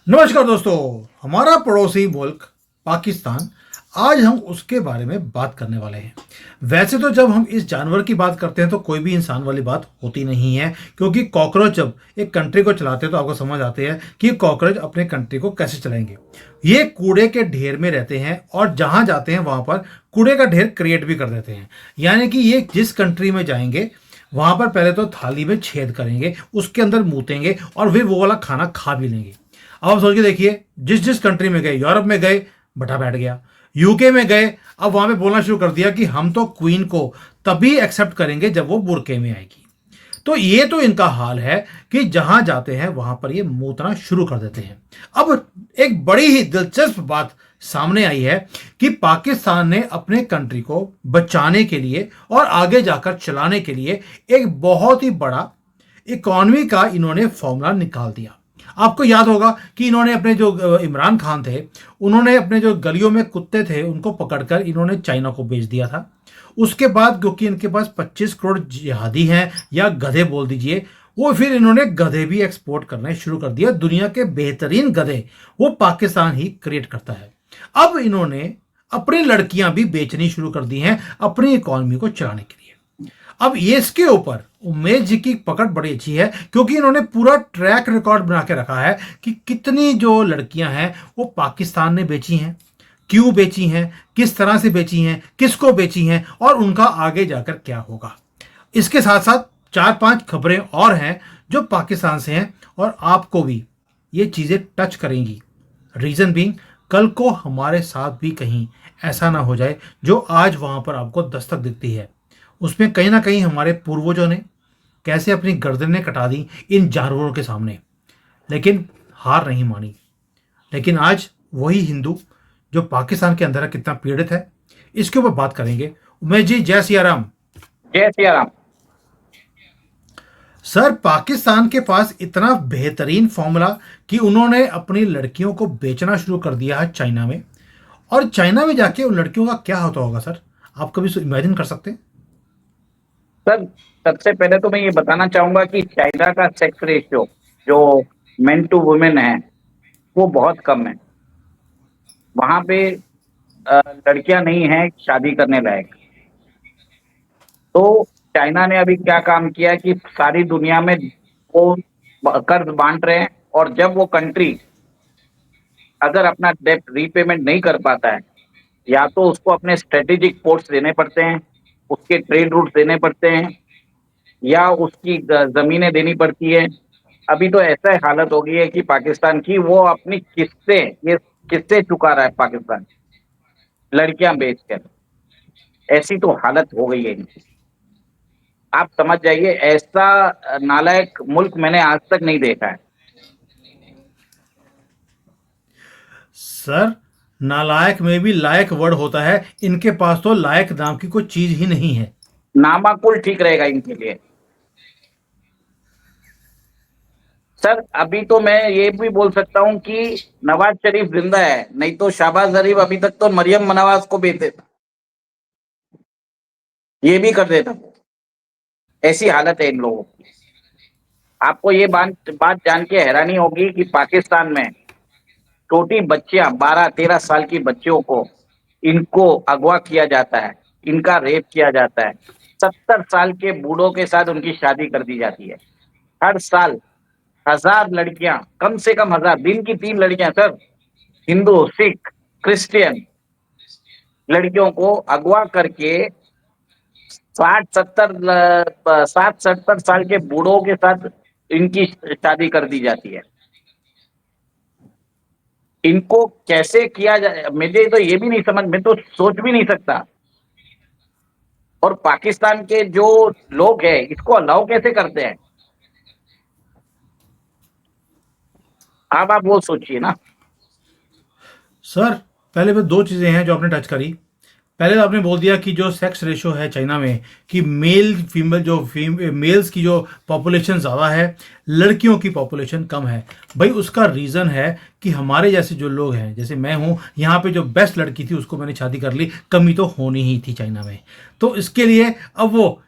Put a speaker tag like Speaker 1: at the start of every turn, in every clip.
Speaker 1: नमस्कार दोस्तों। हमारा पड़ोसी मुल्क पाकिस्तान, आज हम उसके बारे में बात करने वाले हैं। वैसे तो जब हम इस जानवर की बात करते हैं तो कोई भी इंसान वाली बात होती नहीं है, क्योंकि कॉकरोच जब एक कंट्री को चलाते हैं तो आपको समझ आते हैं कि कॉकरोच अपने कंट्री को कैसे चलाएंगे। ये कूड़े के ढेर में रहते हैं और जहां जाते हैं वहां पर कूड़े का ढेर क्रिएट भी कर देते हैं। यानी कि ये जिस कंट्री में जाएंगे वहां पर पहले तो थाली में छेद करेंगे, उसके अंदर मूतेंगे और फिर वो वाला खाना खा भी लेंगे। अब आप सोच के देखिए, जिस जिस कंट्री में गए, यूरोप में गए भट्टा बैठ गया, यूके में गए, अब वहां पे बोलना शुरू कर दिया कि हम तो क्वीन को तभी एक्सेप्ट करेंगे जब वो बुरके में आएगी। तो ये तो इनका हाल है कि जहां जाते हैं वहां पर ये मूतना शुरू कर देते हैं। अब एक बड़ी ही दिलचस्प बात सामने आई है कि पाकिस्तान ने अपने कंट्री को बचाने के लिए और आगे जाकर चलाने के लिए एक बहुत ही बड़ा इकॉनमी का इन्होंने फॉर्मूला निकाल दिया। आपको याद होगा कि इन्होंने अपने जो इमरान खान थे, उन्होंने अपने जो गलियों में कुत्ते थे उनको पकड़कर इन्होंने चाइना को बेच दिया था। उसके बाद क्योंकि इनके पास 25 करोड़ जिहादी हैं या गधे बोल दीजिए, वो फिर इन्होंने गधे भी एक्सपोर्ट करने शुरू कर दिया। दुनिया के बेहतरीन गधे वो पाकिस्तान ही क्रिएट करता है। अब इन्होंने अपनी लड़कियां भी बेचनी शुरू कर दी हैं अपनी इकॉनमी को चलाने के लिए। अब ये इसके ऊपर उमेश जी की पकड़ बड़ी अच्छी है, क्योंकि इन्होंने पूरा ट्रैक रिकॉर्ड बना के रखा है कि कितनी जो लड़कियां हैं वो पाकिस्तान ने बेची हैं, क्यों बेची हैं, किस तरह से बेची हैं, किसको बेची हैं और उनका आगे जाकर क्या होगा। इसके साथ साथ चार पांच खबरें और हैं जो पाकिस्तान से हैं और आपको भी ये चीजें टच करेंगी। रीजन बीइंग, कल को हमारे साथ भी कहीं ऐसा ना हो जाए जो आज वहां पर आपको दस्तक दिखती है। उसमें कहीं ना कहीं हमारे पूर्वजों ने कैसे अपनी गर्दनें कटा दी इन जानवरों के सामने, लेकिन हार नहीं मानी। लेकिन आज वही हिंदू जो पाकिस्तान के अंदर कितना पीड़ित है, इसके ऊपर बात करेंगे। उमेश जी, जय सिया राम।
Speaker 2: जय सिया राम।
Speaker 1: सर, पाकिस्तान के पास इतना बेहतरीन फॉर्मूला कि उन्होंने अपनी लड़कियों को बेचना शुरू कर दिया है चाइना में, और चाइना में जाके उन लड़कियों का क्या होता होगा सर, आप कभी इमेजिन कर सकते हैं?
Speaker 2: सर, सबसे पहले तो मैं ये बताना चाहूंगा कि चाइना का सेक्स रेशियो जो मेन टू वुमेन है वो बहुत कम है। वहां पे लड़कियां नहीं हैं शादी करने लायक। तो चाइना ने अभी क्या काम किया कि सारी दुनिया में वो कर्ज बांट रहे हैं, और जब वो कंट्री अगर अपना डेब्ट रीपेमेंट नहीं कर पाता है, या तो उसको अपने स्ट्रेटेजिक पोर्ट्स देने पड़ते हैं, उसके ट्रेड रूट देने पड़ते हैं, या उसकी जमीनें देनी पड़ती है। अभी तो ऐसा हालत हो गई है कि पाकिस्तान की वो अपनी किस्तें चुका रहा है पाकिस्तान, लड़कियां बेचकर। ऐसी तो हालत हो गई है इनकी। आप समझ जाइए, ऐसा नालायक मुल्क मैंने आज तक नहीं देखा है।
Speaker 1: सर, नालायक में भी लायक वर्ड होता है, इनके पास तो लायक नाम की कोई चीज ही नहीं है।
Speaker 2: नामाकुल ठीक रहेगा इनके लिए। सर, अभी तो मैं ये भी बोल सकता हूं कि नवाज शरीफ जिंदा है, नहीं तो शहबाज शरीफ अभी तक तो मरियम नवाज को बेच देता, ये भी कर देता। ऐसी हालत है इन लोगों की। आपको ये बात जान के हैरानी होगी कि पाकिस्तान में छोटी बच्चियां 12-13 साल की बच्चियों को इनको अगवा किया जाता है, इनका रेप किया जाता है। 70 साल के बूढ़ों के साथ उनकी शादी कर दी जाती है। हर साल 1000 लड़कियां, कम से कम 1000, दिन की 3 लड़कियां सर, हिंदू, सिख, क्रिश्चियन लड़कियों को अगवा करके 60-70 साल के बूढ़ों के साथ इनकी शादी कर दी जाती है। इनको कैसे किया जाए, मुझे तो ये भी नहीं समझ, मैं तो सोच भी नहीं सकता। और पाकिस्तान के जो लोग हैं इसको अलाउ कैसे करते हैं? आप वो सोचिए ना।
Speaker 1: सर, पहले भी दो चीजें हैं जो आपने टच करी। पहले तो आपने बोल दिया कि जो सेक्स रेशो है चाइना में, कि मेल फीमेल जो मेल्स की जो पॉपुलेशन ज़्यादा है, लड़कियों की पॉपुलेशन कम है। भाई, उसका रीज़न है कि हमारे जैसे जो लोग हैं, जैसे मैं हूँ, यहाँ पे जो बेस्ट लड़की थी उसको मैंने शादी कर ली, कमी तो होनी ही थी चाइना में। तो इसके लिए अब वो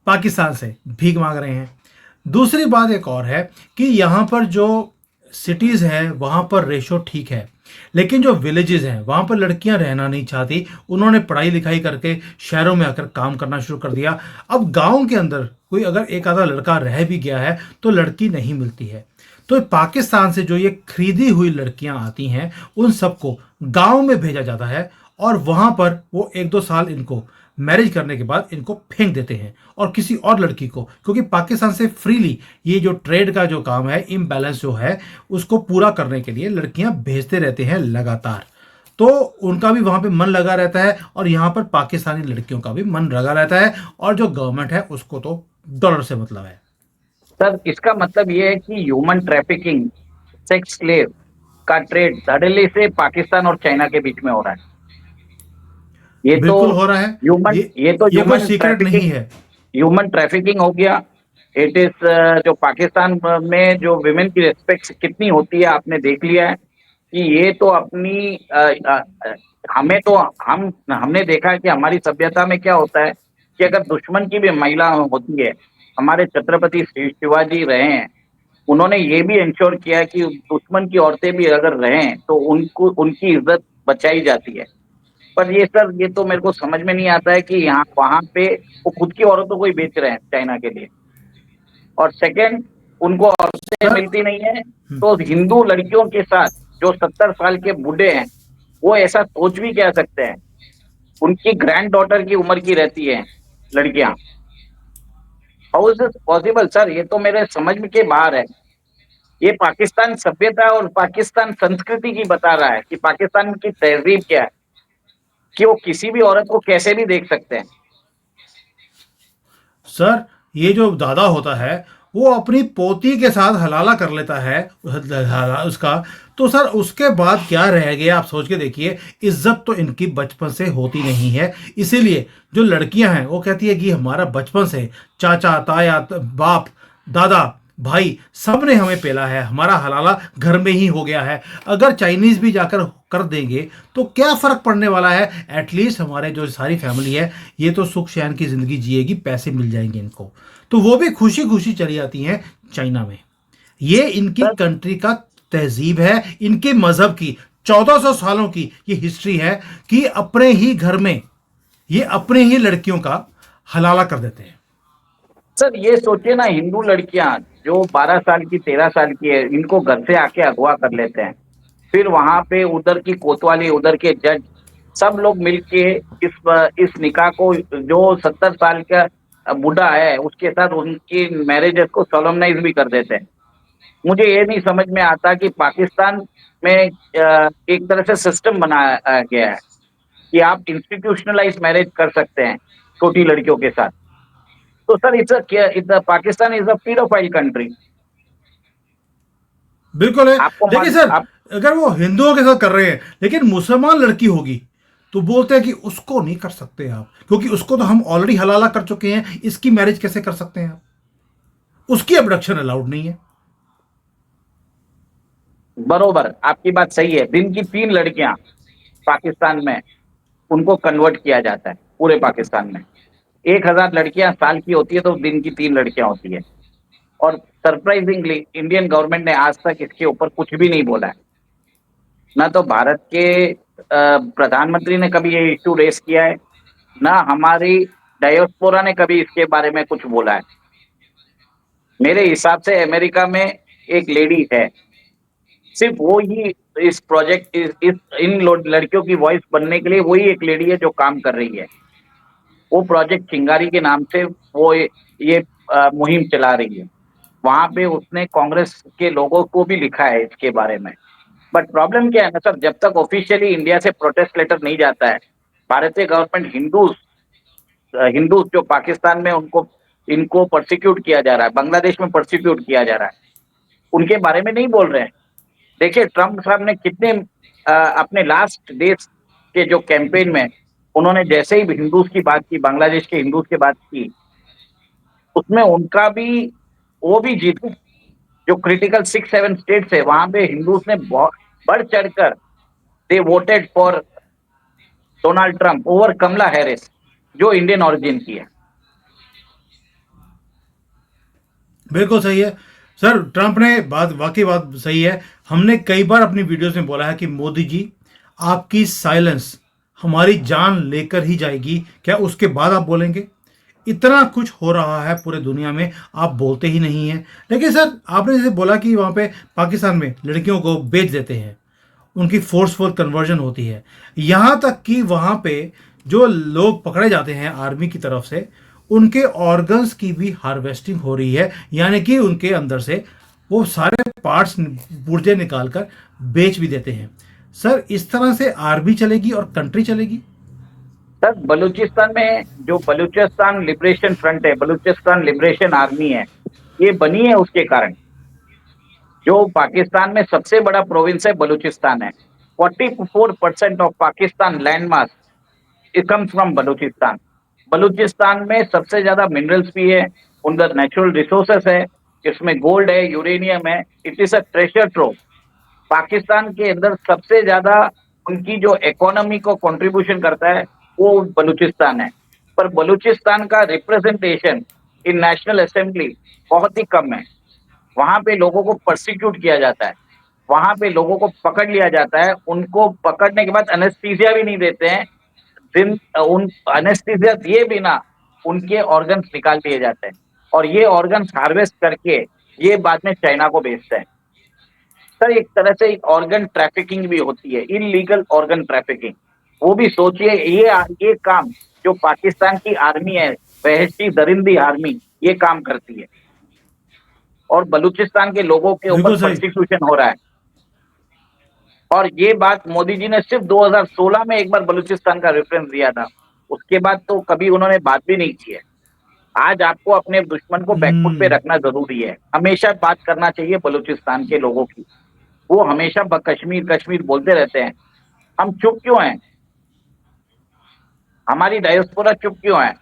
Speaker 1: पाकिस्तान से भीख मांग रहे हैं। दूसरी बात एक और है कि यहाँ पर जो सिटीज़ हैं वहाँ पर रेशो ठीक है, लेकिन जो विलेजेस हैं वहाँ पर लड़कियाँ रहना नहीं चाहती। उन्होंने पढ़ाई लिखाई करके शहरों में आकर काम करना शुरू कर दिया। अब गांव के अंदर कोई अगर एक आधा लड़का रह भी गया है तो लड़की नहीं मिलती है। तो पाकिस्तान से जो ये खरीदी हुई लड़कियां आती हैं उन सबको गांव में भेजा जाता है, और वहां पर वो 1-2 साल इनको मैरिज करने के बाद इनको फेंक देते हैं और किसी और लड़की को, क्योंकि पाकिस्तान से फ्रीली ये जो ट्रेड का जो काम है, इम्बैलेंस जो है, उसको पूरा करने के लिए लड़कियां भेजते रहते हैं लगातार। तो उनका भी वहां पे मन लगा रहता है और यहाँ पर पाकिस्तानी लड़कियों का भी मन लगा रहता है, और जो गवर्नमेंट है उसको तो डॉलर से मतलब है।
Speaker 2: सर इसका मतलब ये है कि ह्यूमन ट्रैफिकिंग, सेक्स स्लेव का ट्रेड धड़ल्ले से पाकिस्तान और चाइना के बीच में हो रहा है। ये तो
Speaker 1: बिल्कुल हो रहा है।
Speaker 2: ह्यूमन
Speaker 1: ये
Speaker 2: ये तो
Speaker 1: ये कोई
Speaker 2: ह्यूमन
Speaker 1: सीक्रेट नहीं
Speaker 2: ट्रैफिकिंग,
Speaker 1: है।
Speaker 2: ह्यूमन ट्रैफिकिंग हो गया। इट इज जो पाकिस्तान में जो विमेन की रिस्पेक्ट कितनी होती है आपने देख लिया है कि ये तो अपनी हमें तो हमने देखा है कि हमारी सभ्यता में क्या होता है कि अगर दुश्मन की भी महिला होती है, हमारे छत्रपति शिवाजी रहे हैं, उन्होंने ये भी इंश्योर किया है कि दुश्मन की औरतें भी अगर रहें तो उनको उनकी इज्जत बचाई जाती है। पर ये सर ये तो मेरे को समझ में नहीं आता है कि यहाँ वहां पे वो खुद की औरतों को ही बेच रहे हैं चाइना के लिए। और सेकंड, उनको औरतें
Speaker 1: सर,
Speaker 2: मिलती नहीं है तो हिंदू लड़कियों के साथ जो 70 साल के बूढ़े हैं वो ऐसा सोच भी क्या सकते हैं। उनकी ग्रैंड डॉटर की उम्र की रहती है लड़कियां। How is this possible sir? ये तो मेरे समझ में के बाहर है। ये पाकिस्तान सभ्यता और पाकिस्तान संस्कृति की बता रहा है कि पाकिस्तान की तहजीब क्या है, कि वो किसी भी औरत को कैसे भी देख सकते हैं।
Speaker 1: सर ये जो दादा होता है वो अपनी पोती के साथ हलाला कर लेता है उसका, तो सर उसके बाद क्या रह गया आप सोच के देखिए। इज्जत तो इनकी बचपन से होती नहीं है, इसीलिए जो लड़कियां हैं वो कहती है कि हमारा बचपन से चाचा ताया बाप दादा भाई सब ने हमें पेला है, हमारा हलाला घर में ही हो गया है। अगर चाइनीज भी जाकर कर देंगे तो क्या फर्क पड़ने वाला है, एटलीस्ट हमारे जो सारी फैमिली है ये तो सुख चैन की जिंदगी जिएगी, पैसे मिल जाएंगे इनको। तो वो भी खुशी खुशी चली जाती हैं चाइना में। ये इनकी
Speaker 2: सर
Speaker 1: कंट्री का तहजीब है, इनके मजहब की 1400 सालों की ये हिस्ट्री है कि अपने ही घर में ये अपने ही लड़कियों का हलाला कर देते हैं।
Speaker 2: सर ये सोचिए ना, हिंदू लड़कियां जो 12 साल की 13 साल की है, इनको घर से आके अगवा कर लेते हैं। फिर वहां पे उधर की कोतवाली, उधर के जज, सब लोग मिलके इस निकाह को, जो 70 साल का बूढ़ा है उसके साथ उनकी मैरिजेस को सोलमनाइज भी कर देते हैं। मुझे ये नहीं समझ में आता कि पाकिस्तान में एक तरह से सिस्टम बनाया गया है कि आप इंस्टीट्यूशनलाइज मैरिज कर सकते हैं छोटी लड़कियों के साथ। तो sir it's Pakistan is a paedophile country.
Speaker 1: बिल्कुल है।
Speaker 2: आपको
Speaker 1: देखिए
Speaker 2: मान
Speaker 1: सर,
Speaker 2: आप
Speaker 1: अगर वो हिंदुओं के साथ कर रहे हैं लेकिन मुसलमान लड़की होगी तो बोलते हैं कि उसको नहीं कर सकते आप, क्योंकि उसको तो हम ऑलरेडी हलाला कर चुके हैं, इसकी मैरिज कैसे कर सकते हैं आप, उसकी अबडक्शन अलाउड नहीं है।
Speaker 2: बरोबर, आपकी बात सही है। दिन की 3 लड़कियां पाकिस्तान में उनको कन्वर्ट किया जाता है पूरे पाकिस्तान में। 1,000 लड़कियां साल की होती है तो दिन की 3 लड़कियां होती है। और सरप्राइजिंगली इंडियन गवर्नमेंट ने आज तक इसके ऊपर कुछ भी नहीं बोला है। ना तो भारत के प्रधानमंत्री ने कभी ये इश्यू रेस किया है, ना हमारी डायोस्पोरा ने कभी इसके बारे में कुछ बोला है। मेरे हिसाब से अमेरिका में एक लेडी है, सिर्फ वो ही इस प्रोजेक्ट इन लड़कियों की वॉइस बनने के लिए वही एक लेडी है जो काम कर रही है। वो प्रोजेक्ट चिंगारी के नाम से वो ये मुहिम चला रही है। वहां पे उसने कांग्रेस के लोगों को भी लिखा है इसके बारे में। बट प्रॉब्लम क्या है ना सर, जब तक ऑफिशियली इंडिया से प्रोटेस्ट लेटर नहीं जाता है, भारतीय गवर्नमेंट हिंदूज जो पाकिस्तान में उनको इनको प्रोसिक्यूट किया जा रहा है, बांग्लादेश में प्रोसिक्यूट किया जा रहा है, उनके बारे में नहीं बोल रहे हैं। देखिए ट्रम्प साहब ने कितने अपने लास्ट डेज के जो कैंपेन में उन्होंने जैसे ही हिंदूज की बात की, बांग्लादेश के हिंदूज की बात की, उसमें उनका भी वो भी जीते। जो क्रिटिकल 6-7 स्टेट्स है वहां पे हिंदूज ने बहुत बढ़ चढ़कर they voted for Donald Trump over Kamala Harris, जो इंडियन ओरिजिन की है।
Speaker 1: बिल्कुल सही है। सर ट्रंप ने बात वाकई बात सही है। हमने कई बार अपनी वीडियोस में बोला है कि मोदी जी, आपकी साइलेंस हमारी जान लेकर ही जाएगी। क्या उसके बाद आप बोलेंगे? इतना कुछ हो रहा है पूरे दुनिया में, आप बोलते ही नहीं हैं। लेकिन सर आपने जैसे बोला कि वहाँ पे पाकिस्तान में लड़कियों को बेच देते हैं, उनकी फोर्सफुल कन्वर्जन होती है, यहाँ तक कि वहाँ पे जो लोग पकड़े जाते हैं आर्मी की तरफ से, उनके ऑर्गन्स की भी हार्वेस्टिंग हो रही है, यानी कि उनके अंदर से वो सारे पार्ट्स पुर्जे निकाल कर बेच भी देते हैं। सर इस तरह से आर्मी चलेगी और कंट्री चलेगी?
Speaker 2: सर बलूचिस्तान में जो बलूचिस्तान लिबरेशन फ्रंट है, बलूचिस्तान लिबरेशन आर्मी है, ये बनी है उसके कारण। जो पाकिस्तान में सबसे बड़ा प्रोविंस है बलूचिस्तान है। 44% of Pakistan land mass it comes from Balochistan. Balochistan में सबसे ज्यादा मिनरल्स भी है, उधर नेचुरल रिसोर्सेस है, इसमें गोल्ड है, यूरेनियम है। It is a treasure trove. Pakistan के अंदर सबसे ज्यादा उनकी जो इकोनॉमी को कंट्रीब्यूशन करता है वो बलूचिस्तान है। पर बलूचिस्तान का रिप्रेजेंटेशन इन नेशनल असेंबली बहुत ही कम है। वहां पे लोगों को परसिक्यूट किया जाता है, वहां पे लोगों को पकड़ लिया जाता है, उनको पकड़ने के बाद एनेस्थीसिया भी नहीं देते हैं। दिन उन एनेस्थीसिया दिए बिना उनके ऑर्गन्स निकाल दिए जाते हैं और ये ऑर्गन्स हार्वेस्ट करके ये बाद में चाइना को बेचते हैं। सर एक तरह से ऑर्गन ट्रैफिकिंग भी होती है, इलीगल ऑर्गन ट्रैफिकिंग। वो भी सोचिए, ये काम जो पाकिस्तान की आर्मी है, वहशी दरिंदी आर्मी, ये काम करती है और बलूचिस्तान के लोगों के ऊपर
Speaker 1: बिल्कुल सही।
Speaker 2: परसिक्यूशन हो रहा है। और ये बात मोदी जी ने सिर्फ 2016 में एक बार बलूचिस्तान का रेफरेंस दिया था, उसके बाद तो कभी उन्होंने बात भी नहीं की है। आज आपको अपने दुश्मन को बैकफुट पे
Speaker 1: हम्म।
Speaker 2: रखना जरूरी है, हमेशा बात करना चाहिए बलूचिस्तान के लोगों की। वो हमेशा कश्मीर कश्मीर बोलते रहते हैं। हम चुप क्यों हैं? हमारी डायस्पोरा चुप क्यों है?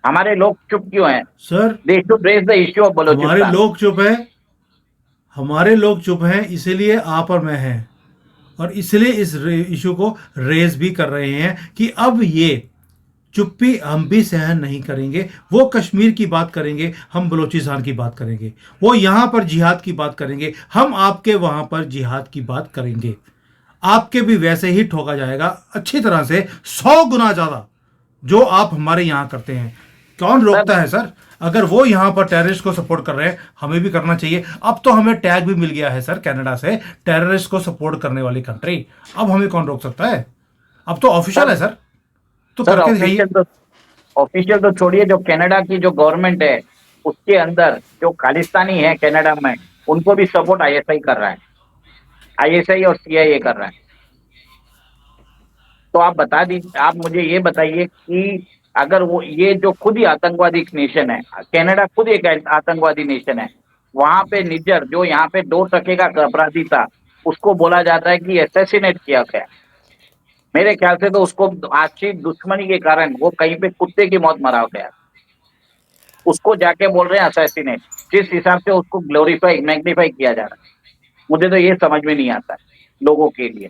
Speaker 2: हमारे लोग चुप क्यों हैं?
Speaker 1: Sir
Speaker 2: they should raise the issue of
Speaker 1: हमारे
Speaker 2: बलूचिस्तान।
Speaker 1: लोग चुप हैं, हमारे लोग चुप हैं, इसीलिए आप और मैं हैं, और इसलिए इस इशू को रेज भी कर रहे हैं कि अब ये चुप्पी हम भी सहन नहीं करेंगे। वो कश्मीर की बात करेंगे, हम बलूचिस्तान की बात करेंगे। वो यहाँ पर जिहाद की बात करेंगे, हम आपके वहाँ पर जिहाद की बात करेंगे। आपके भी वैसे ही ठोका जाएगा, अच्छी तरह से, 100 गुना ज़्यादा जो आप हमारे यहाँ करते हैं। कौन
Speaker 2: सर
Speaker 1: रोकता है सर? अगर वो यहाँ पर टेररिस्ट को सपोर्ट कर रहे हैं, हमें भी करना चाहिए। अब तो हमें टैग भी मिल गया है सर कनाडा से, टेररिस्ट को सपोर्ट करने वाली कंट्री। अब हमें कौन रोक सकता है? अब तो ऑफिशियल है
Speaker 2: सर
Speaker 1: सर, तो
Speaker 2: सर
Speaker 1: करके दिखाइए।
Speaker 2: ऑफिशियल तो छोड़िए, जो कनाडा की जो गवर्नमेंट है उसके अंदर जो खालिस्तानी है कनाडा में, उनको भी सपोर्ट आईएसआई कर रहा है। आईएसआई और सीआईए कर रहा है। तो आप बता दीजिए, आप मुझे ये बताइए कि अगर वो ये जो खुद ही आतंकवादी नेशन है, कनाडा खुद एक आतंकवादी नेशन है, वहां पे निज्जर जो यहाँ पे 2 टके का अपराधी था, उसको बोला जाता है कि असैसिनेट किया गया। मेरे ख्याल से तो उसको आपसी दुश्मनी के कारण वो कहीं पे कुत्ते की मौत मरा गया, उसको जाके बोल रहे हैं असैसिनेट। जिस हिसाब से उसको ग्लोरीफाई मैग्नीफाई किया जा रहा है, मुझे तो ये समझ में नहीं आता है लोगों के लिए।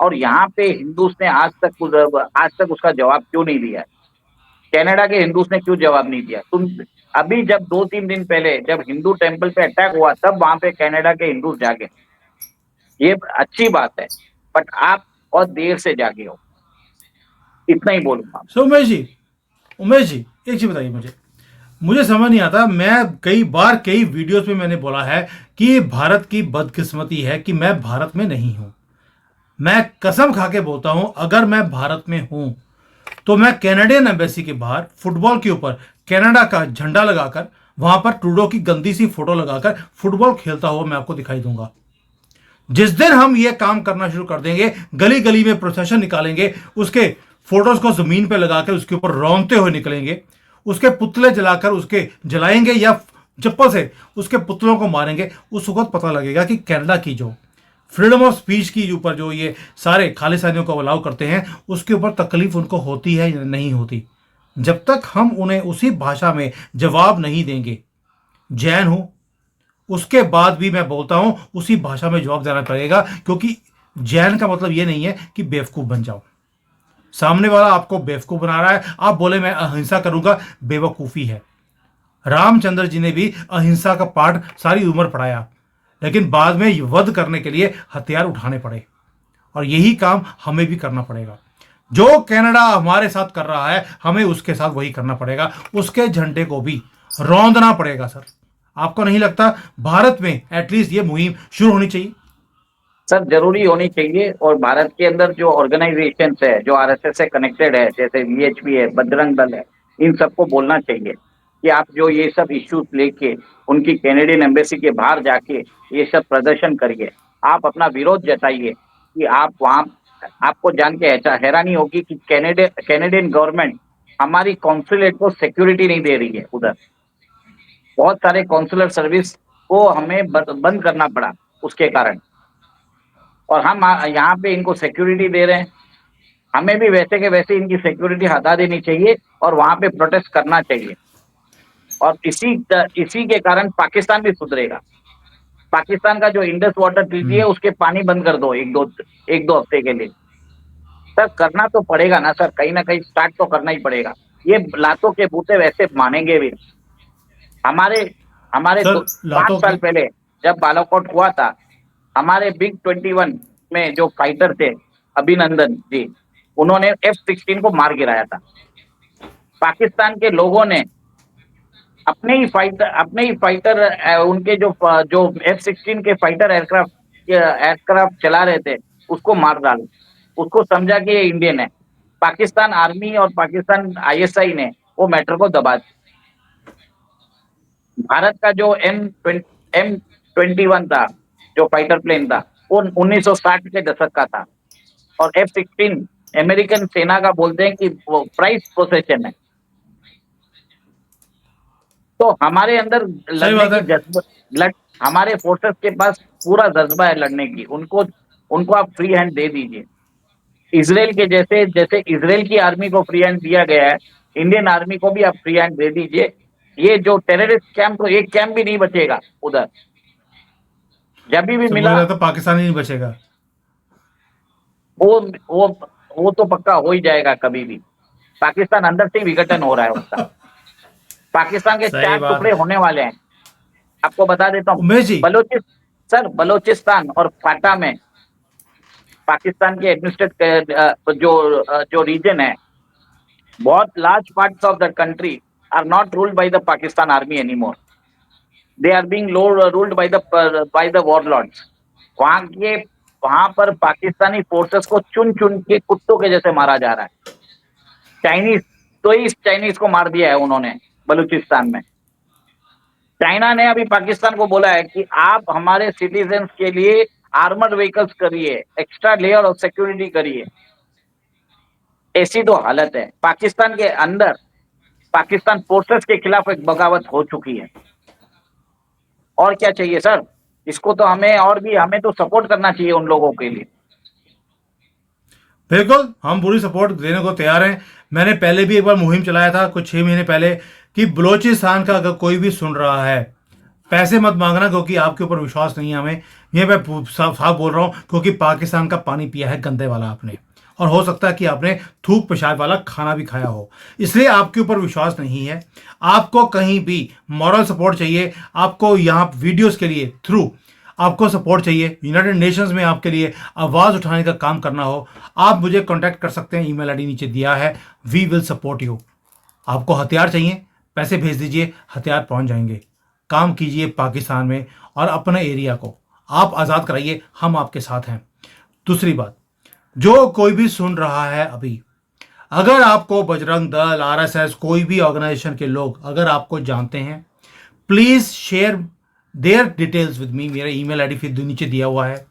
Speaker 2: और यहाँ पे हिंदूस ने आज तक उसका जवाब क्यों नहीं दिया? कनाडा के हिंदूस ने क्यों जवाब नहीं दिया? तुम अभी जब 2-3 दिन पहले जब हिंदू टेंपल पे अटैक हुआ, तब वहां पे कनाडा के हिंदूस जागे। ये अच्छी बात है, बट आप और देर से जागे हो, इतना ही बोलूंगा।
Speaker 1: सो उमेश जी एक चीज बताइए मुझे, मुझे समझ नहीं आता। मैं कई बार कई वीडियोस में मैंने बोला है कि भारत की बदकिस्मती है कि मैं भारत में नहीं हूं। मैं कसम खा के बोलता हूं, अगर मैं भारत में हूं तो मैं कैनेडियन एम्बेसी के बाहर फुटबॉल के ऊपर कनाडा का झंडा लगाकर, वहां पर ट्रूडो की गंदी सी फोटो लगाकर फुटबॉल खेलता हुआ मैं आपको दिखाई दूंगा। जिस दिन हम ये काम करना शुरू कर देंगे, गली गली में प्रोसेशन निकालेंगे, उसके फोटोज को जमीन पर लगाकर उसके ऊपर रौंदते हुए निकलेंगे, उसके पुतले जलाकर उसके जलाएंगे या चप्पल से उसके पुतलों को मारेंगे, उस वक्त पता लगेगा कि कनाडा की जो फ्रीडम ऑफ स्पीच की ऊपर जो ये सारे खालिस्तानियों को अलाउ करते हैं, उसके ऊपर तकलीफ उनको होती है या नहीं होती। जब तक हम उन्हें उसी भाषा में जवाब नहीं देंगे, जैन हूं, उसके बाद भी मैं बोलता हूं उसी भाषा में जवाब देना पड़ेगा, क्योंकि जैन का मतलब ये नहीं है कि बेवकूफ बन जाओ। सामने वाला आपको बेवकूफ बना रहा है, आप बोले मैं अहिंसा करूंगा, बेवकूफी है। रामचंद्र जी ने भी अहिंसा का पाठ सारी उम्र पढ़ाया, लेकिन बाद में वध करने के लिए हथियार उठाने पड़े। और यही काम हमें भी करना पड़ेगा। जो कनाडा हमारे साथ कर रहा है, हमें उसके साथ वही करना पड़ेगा। उसके झंडे को भी रौंदना पड़ेगा सर। आपको नहीं लगता भारत में एटलीस्ट ये मुहिम शुरू होनी चाहिए?
Speaker 2: सर जरूरी होनी चाहिए। और भारत के अंदर जो ऑर्गेनाइजेशन है, जो आरएसएस से कनेक्टेड है, जैसे वीएचपी है, बजरंग दल है, इन सबको बोलना चाहिए कि आप जो ये सब इश्यूज लेके उनकी कैनेडियन एम्बेसी के बाहर जाके ये सब प्रदर्शन करिए। आप अपना विरोध जताइए कि आप वहाँ, आपको जान के ऐसा हैरानी होगी कि कैनेडियन गवर्नमेंट हमारी कॉन्सुलेट को सिक्योरिटी नहीं दे रही है उधर। बहुत सारे कॉन्सुलर सर्विस को हमें बंद करना पड़ा उसके कारण, और हम यहाँ पे इनको सिक्योरिटी दे रहे हैं। हमें भी वैसे के वैसे इनकी सिक्योरिटी हटा देनी चाहिए और वहां पे प्रोटेस्ट करना चाहिए। और इसी के कारण पाकिस्तान भी सुधरेगा। पाकिस्तान का जो इंडस वाटर ट्रीटी है उसके पानी बंद कर दो एक दो हफ्ते के लिए। सर करना तो पड़ेगा ना कहीं स्टार्ट तो करना ही पड़ेगा। ये लातों के बूते वैसे मानेंगे भी। हमारे हमारे
Speaker 1: सर
Speaker 2: 5
Speaker 1: लातों
Speaker 2: साल
Speaker 1: के
Speaker 2: पहले जब बालाकोट हुआ था, हमारे बिग 21 में जो फाइटर थे अभिनंदन जी, उन्होंने F-16 को मार गिराया था। पाकिस्तान के लोगों ने अपने ही फाइटर उनके जो F-16 के फाइटर एयरक्राफ्ट चला रहे थे उसको मार डाला। उसको समझा कि ये इंडियन है। पाकिस्तान आर्मी और पाकिस्तान आईएसआई ने वो मैटर को दबा दिया। भारत का जो M21 था, जो फाइटर प्लेन था, वो 1960 के दशक का था। और F-16 अमेरिकन सेना का बोलते हैं कि वो प्राइस पोसेशन है। तो हमारे अंदर
Speaker 1: सही
Speaker 2: लड़ने
Speaker 1: बात
Speaker 2: की
Speaker 1: है।
Speaker 2: लड़ हमारे फोर्सेस के पास पूरा जज्बा है लड़ने की। उनको उनको आप फ्री हैंड दे दीजिए। इसराइल के जैसे जैसे इसराइल की आर्मी को फ्री हैंड दिया गया है, इंडियन आर्मी को भी आप फ्री हैंड दे दीजिए। ये जो टेररिस्ट कैंप, तो एक कैंप भी नहीं बचेगा उधर। जब भी
Speaker 1: सर मुझे
Speaker 2: मिला
Speaker 1: लगता है पाकिस्तान ही नहीं बचेगा।
Speaker 2: वो वो वो तो पक्का हो ही जाएगा कभी भी। पाकिस्तान अंदर से ही विघटन हो रहा है उसका। पाकिस्तान के
Speaker 1: सही
Speaker 2: 4
Speaker 1: बात
Speaker 2: टुकड़े
Speaker 1: है
Speaker 2: होने वाले हैं। आपको बता देता हूँ।
Speaker 1: उमेश जी।
Speaker 2: बलोचिस्तान और फाटा में पाकिस्तान के एडमिनिस्ट्रेट जो रीजन है, बहुत large parts of the country are not ruled by the Pakistan army anymore. They are being ruled by the warlords. वहां पर पाकिस्तानी फोर्सेस को चुन चुन के कुत्तों के जैसे मारा जा रहा है। चाइनीज, तो इस चाइनीज को मार दिया है उन्होंने बलूचिस्तान में। चाइना ने अभी पाकिस्तान को बोला है कि आप हमारे सिटीजन्स के लिए आर्मर्ड व्हीकल्स करिए, एक्स्ट्रा लेयर ऑफ सिक्योरिटी करिए। ऐसी तो हालत है पाकिस्तान के अंदर। पाकिस्तान फोर्सेस के खिलाफ एक बगावत हो चुकी है। और क्या चाहिए सर? इसको तो हमें तो सपोर्ट करना चाहिए उन लोगों के लिए।
Speaker 1: बिल्कुल हम पूरी सपोर्ट देने को तैयार हैं। मैंने पहले भी एक बार मुहिम चलाया था कुछ 6 महीने पहले कि बलोचिस्तान का अगर कोई भी सुन रहा है, पैसे मत मांगना, क्योंकि आपके ऊपर विश्वास नहीं है हमें। ये मैं साफ साफ बोल रहा हूँ, क्योंकि पाकिस्तान का पानी पिया है गंदे वाला आपने, और हो सकता है कि आपने थूक पेशाब वाला खाना भी खाया हो, इसलिए आपके ऊपर विश्वास नहीं है। आपको कहीं भी मॉरल सपोर्ट चाहिए, आपको यहाँ वीडियोस के लिए थ्रू आपको सपोर्ट चाहिए, यूनाइटेड नेशंस में आपके लिए आवाज़ उठाने का काम करना हो, आप मुझे कांटेक्ट कर सकते हैं। ईमेल आईडी नीचे दिया है। We will support you. आपको हथियार चाहिए, पैसे भेज दीजिए, हथियार पहुंच जाएंगे। काम कीजिए पाकिस्तान में और अपने एरिया को आप आज़ाद कराइए, हम आपके साथ हैं। दूसरी बात, जो कोई भी सुन रहा है अभी, अगर आपको बजरंग दल, आरएसएस, कोई भी ऑर्गेनाइजेशन के लोग अगर आपको जानते हैं, please share there details with me. मेरा ईमेल आईडी फिर नीचे दिया हुआ है।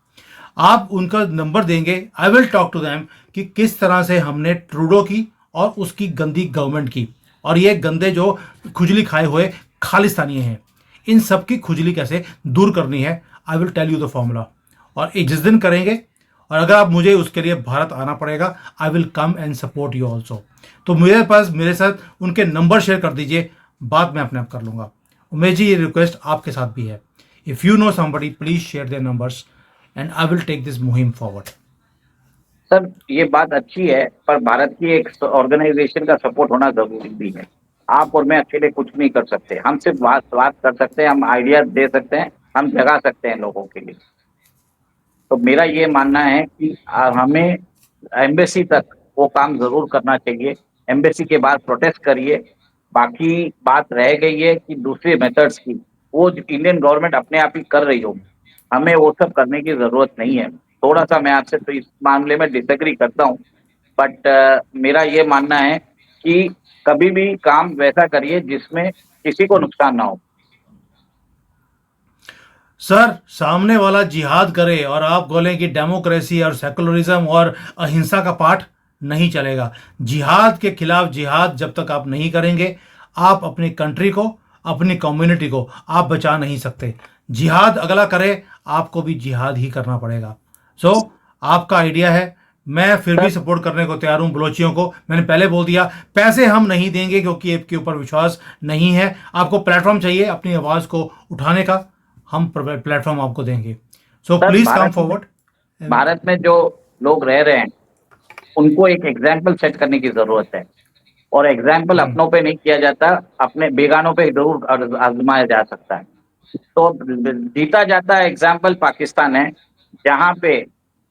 Speaker 1: आप उनका नंबर देंगे, I will talk to them कि किस तरह से हमने ट्रूडो की और उसकी गंदी गवर्नमेंट की, और ये गंदे जो खुजली खाए हुए खालिस्तानी हैं, इन सब की खुजली कैसे दूर करनी है। I will tell you the formula. और एक जिस दिन करेंगे, और अगर आप मुझे उसके लिए भारत आना पड़ेगा, I will come and support you also. तो मेरे साथ उनके नंबर शेयर कर दीजिए, बात मैं अपने आप कर लूँगा। उमेश जी, ये रिक्वेस्ट आपके साथ भी है। If you know somebody, please share their numbers and I will take this मुहिम फॉरवर्ड।
Speaker 2: सर ये बात अच्छी है, पर भारत की एक ऑर्गेनाइजेशन का सपोर्ट होना जरूरी भी है। आप और मैं अकेले कुछ नहीं कर सकते। हम सिर्फ बात कर सकते हैं, हम आइडिया दे सकते हैं, हम जगा सकते हैं लोगों के लिए। तो मेरा ये मानना है कि हमें एम्बेसी तक वो काम जरूर करना चाहिए। एम्बेसी के बाद प्रोटेस्ट करिए। बाकी बात रह गई है कि दूसरे मेथड्स की, वो इंडियन गवर्नमेंट अपने आप ही कर रही होगी, हमें वो सब करने की जरूरत नहीं है। थोड़ा सा मैं आपसे तो इस मामले में डिसएग्री करता हूँ, बट मेरा ये मानना है कि कभी भी काम वैसा करिए जिसमें किसी को नुकसान ना हो।
Speaker 1: सर, सामने वाला जिहाद करे और आप बोलें कि डेमोक्रेसी और सेकुलरिज्म और अहिंसा का पाठ नहीं चलेगा। जिहाद के खिलाफ जिहाद जब तक आप नहीं करेंगे, आप अपनी कंट्री को, अपनी कम्युनिटी को आप बचा नहीं सकते। जिहाद अगला करे, आपको भी जिहाद ही करना पड़ेगा। सो आपका आइडिया है, मैं फिर भी
Speaker 2: सर,
Speaker 1: सपोर्ट करने को तैयार हूं बलोचियों को। मैंने पहले बोल दिया, पैसे हम नहीं देंगे क्योंकि आपके ऊपर विश्वास नहीं है। आपको प्लेटफॉर्म चाहिए अपनी आवाज़ को उठाने का, हम प्लेटफॉर्म आपको देंगे। So
Speaker 2: sir,
Speaker 1: please come forward.
Speaker 2: Bharat में जो लोग रह रहे हैं उनको एक एग्जाम्पल सेट करने की जरूरत है। और एग्जाम्पल अपनों पे नहीं किया जाता, अपने बेगानों पे जरूर आजमाया जा सकता है। तो जीता जाता है एग्जाम्पल पाकिस्तान है, जहां पे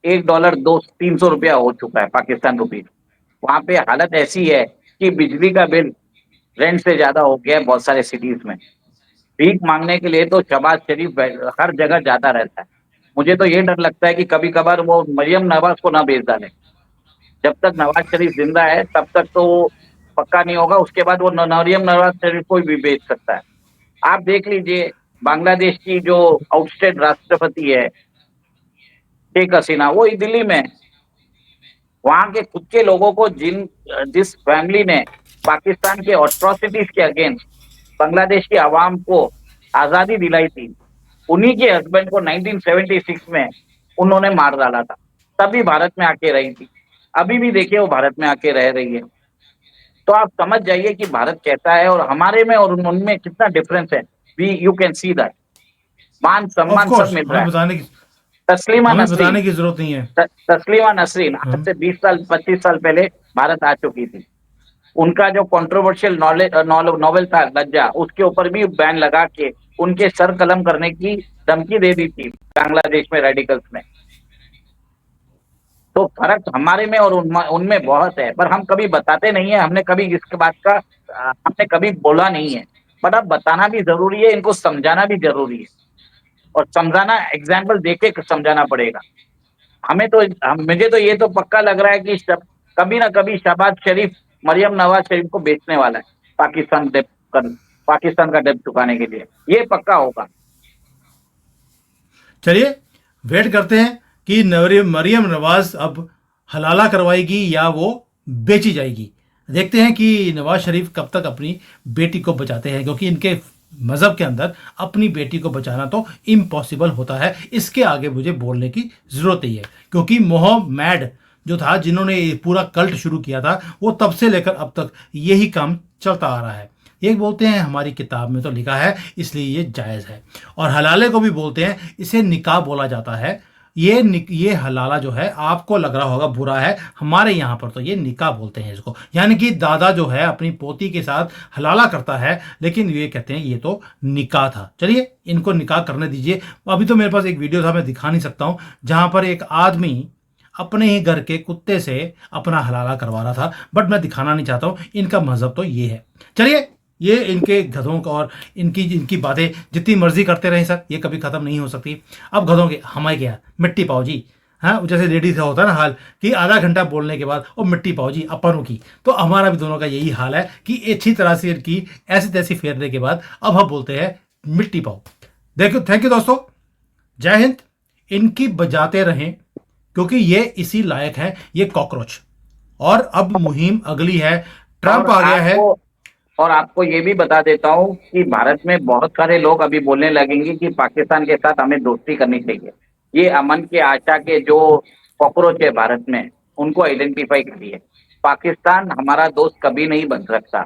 Speaker 2: $1 200-300 हो चुका है पाकिस्तान रुपीज। वहां पे हालत ऐसी है कि बिजली का बिल रेंट से ज्यादा हो गया है बहुत सारे सिटीज में। भीख मांगने के लिए तो शहबाज शरीफ हर जगह जाता रहता है। मुझे तो ये डर लगता है कि कभी कभार वो मरियम नवाज को ना भेज डाले। जब तक नवाज शरीफ जिंदा है तब तक तो वो पक्का नहीं होगा, उसके बाद वो मरियम नवाज शरीफ को भी भेज सकता है। आप देख लीजिए, बांग्लादेश की जो आउटस्टेट राष्ट्रपति है शेख हसीना, वो ही दिल्ली में है। वहां के खुद के लोगों को जिस फैमिली ने पाकिस्तान के अट्रॉसिटीज के अगेंस्ट बांग्लादेश की आवाम को आजादी दिलाई थी, उन्हीं के हस्बैंड को 1976 में उन्होंने मार डाला था। तभी भारत में आके रही थी। अभी भी देखिए वो भारत में आके रह रही है। तो आप समझ जाइए कि भारत कैसा है और हमारे में और उनमें कितना डिफरेंस है। We you can see that. मान
Speaker 1: ऑफ
Speaker 2: सम्मान सब
Speaker 1: कोर्स
Speaker 2: मिल रहा है। तस्लीमा
Speaker 1: हमें
Speaker 2: नसरीन,
Speaker 1: बताने की जरूरत नहीं है।
Speaker 2: तस्लीमा नसरीन आज
Speaker 1: हाँ।
Speaker 2: से 20 साल 25 साल पहले भारत आ चुकी थी। उनका जो कंट्रोवर्शियल नॉवेल था लज्जा, उसके ऊपर भी बैन लगा के उनके सर कलम करने की धमकी दे दी थी बांग्लादेश में रेडिकल्स ने। तो फर्क हमारे में और उनमें बहुत है, पर हम कभी बताते नहीं है। हमने कभी इसके बात का हमने कभी बोला नहीं है। बट अब बताना भी जरूरी है, इनको समझाना भी जरूरी है। और समझाना एग्जाम्पल देके समझाना पड़ेगा। मुझे तो ये तो पक्का लग रहा है कि कभी ना कभी शहबाज शरीफ मरियम नवाज शरीफ को बेचने वाला है पाकिस्तान पाकिस्तान का डेब्ट चुकाने के लिए। ये पक्का होगा।
Speaker 1: चलिए, वेट करते हैं कि मरियम नवाज अब हलाला करवाएगी या वो बेची जाएगी। देखते हैं कि नवाज शरीफ कब तक अपनी बेटी को बचाते हैं, क्योंकि इनके मज़हब के अंदर अपनी बेटी को बचाना तो इम्पॉसिबल होता है। इसके आगे मुझे बोलने की ज़रूरत नहीं है, क्योंकि मोहम्मद जो था, जिन्होंने ये पूरा कल्ट शुरू किया था, वो तब से लेकर अब तक यही काम चलता आ रहा है। एक बोलते हैं हमारी किताब में तो लिखा है इसलिए ये जायज़ है, और हलाले को भी बोलते हैं, इसे निकाह बोला जाता है। ये हलाला जो है आपको लग रहा होगा बुरा है, हमारे यहाँ पर तो ये निकाह बोलते हैं इसको। यानी कि दादा जो है अपनी पोती के साथ हलाला करता है, लेकिन ये कहते हैं ये तो निकाह था। चलिए, इनको निकाह करने दीजिए। अभी तो मेरे पास एक वीडियो था, मैं दिखा नहीं सकता हूँ, जहाँ पर एक आदमी अपने ही घर के कुत्ते से अपना हलाला करवा रहा था, बट मैं दिखाना नहीं चाहता हूँ। इनका मजहब तो ये है। चलिए, ये इनके गधों का और इनकी इनकी बातें जितनी मर्जी करते रहें सर, ये कभी ख़त्म नहीं हो सकती। अब गधों के हमें क्या, मिट्टी पाओ जी। हाँ, जैसे लेडीज का होता है ना हाल, कि आधा घंटा बोलने के बाद वो मिट्टी पाओ जी अपनों की, तो हमारा भी दोनों का यही हाल है कि अच्छी तरह से इनकी ऐसी तैसी फेरने के बाद अब हम बोलते हैं मिट्टी पाओ। देखो, थैंक यू दोस्तों, जय हिंद। इनकी बजाते रहें, क्योंकि ये इसी लायक है, ये कॉकरोच। और अब मुहिम अगली है, ट्रंप
Speaker 2: और
Speaker 1: आ गया है।
Speaker 2: आपको ये भी बता देता हूँ कि भारत में बहुत सारे लोग अभी बोलने लगेंगे कि पाकिस्तान के साथ हमें दोस्ती करनी चाहिए। ये अमन के आशा के जो कॉकरोच है भारत में, उनको आइडेंटिफाई करिए। पाकिस्तान हमारा दोस्त कभी नहीं बन सकता।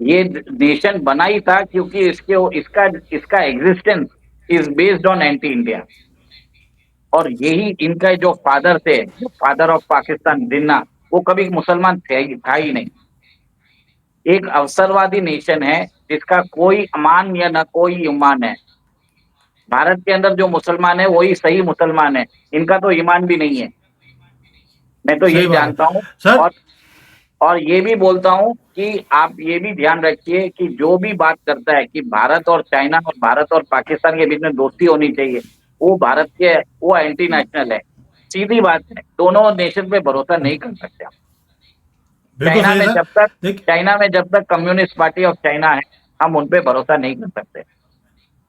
Speaker 2: ये नेशन बना ही था क्योंकि इसका इसका existence is based on anti India. और यही इनका जो फादर थे, जो फादर ऑफ पाकिस्तान जिन्ना, वो कभी मुसलमान था ही नहीं। एक अवसरवादी नेशन है जिसका कोई अमान या न कोई ईमान है। भारत के अंदर जो मुसलमान है वही सही मुसलमान है, इनका तो ईमान भी नहीं है। मैं तो
Speaker 1: सही
Speaker 2: यही
Speaker 1: बात है
Speaker 2: जानता हूँ।
Speaker 1: सर।
Speaker 2: और और ये भी बोलता हूँ कि आप ये भी ध्यान रखिए कि जो भी बात करता है कि भारत और चाइना और भारत और पाकिस्तान के बीच में दोस्ती होनी चाहिए, वो एंटी नेशनल है। सीधी बात है, दोनों नेशन पे भरोसा नहीं कर सकते हम।
Speaker 1: बिल्कुल
Speaker 2: चाइना
Speaker 1: सही है
Speaker 2: में
Speaker 1: सर।
Speaker 2: जब तक
Speaker 1: देख,
Speaker 2: चाइना में जब तक कम्युनिस्ट पार्टी ऑफ चाइना है, हम उन पे भरोसा नहीं कर सकते।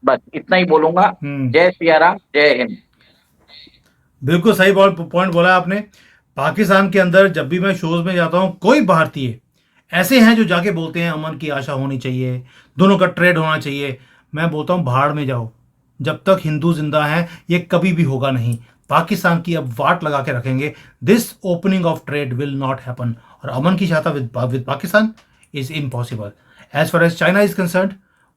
Speaker 2: बस इतना ही बोलूंगा।
Speaker 1: हम्म,
Speaker 2: जय सिया राम, जय हिंद।
Speaker 1: बिल्कुल सही पॉइंट बोला आपने। पाकिस्तान के अंदर जब भी मैं शोज में जाता हूँ, कोई भारतीय ऐसे हैं जो जाके बोलते हैं अमन की आशा होनी चाहिए, दोनों का ट्रेड होना चाहिए। मैं बोलता हूँ भाड़ में जाओ। जब तक हिंदू जिंदा है ये कभी भी होगा नहीं। पाकिस्तान की अब वाट लगा के रखेंगे, this opening of trade will not happen. और अमन की चाहता with Pakistan is impossible. As far as China is concern,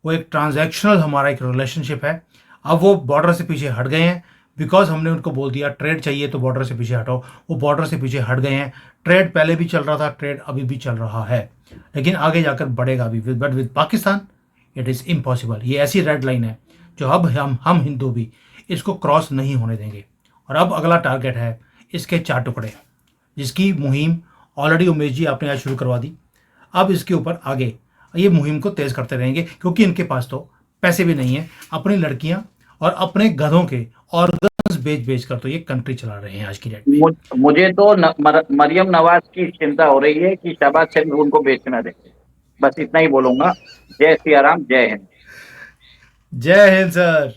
Speaker 1: वो एक ट्रांजैक्शनल हमारा एक रिलेशनशिप है। अब वो बॉर्डर से पीछे हट गए हैं, बिकॉज हमने उनको बोल दिया ट्रेड चाहिए तो बॉर्डर से पीछे हटो। वो बॉर्डर से पीछे हट गए हैं। ट्रेड पहले भी चल रहा था, ट्रेड अभी भी चल रहा है, लेकिन आगे जाकर बढ़ेगा भी। But with Pakistan it is impossible. ये ऐसी रेड लाइन है जो अब हम हिंदू भी इसको क्रॉस नहीं होने देंगे। और अब अगला टारगेट है इसके 4 टुकड़े, जिसकी मुहिम ऑलरेडी उमेश जी आपने आज शुरू करवा दी। अब इसके ऊपर आगे ये मुहिम को तेज करते रहेंगे, क्योंकि इनके पास तो पैसे भी नहीं है। अपनी लड़कियां और अपने गधों के ऑर्गन्स बेच बेच कर तो ये कंट्री चला रहे हैं आज की डेट में।
Speaker 2: मुझे तो मरियम नवाज की चिंता हो रही है कि शहबाज शरीफ उनको बेचना दे। बस इतना ही बोलूंगा। जय सिया राम, जय हिंद।
Speaker 1: जय हिंद सर।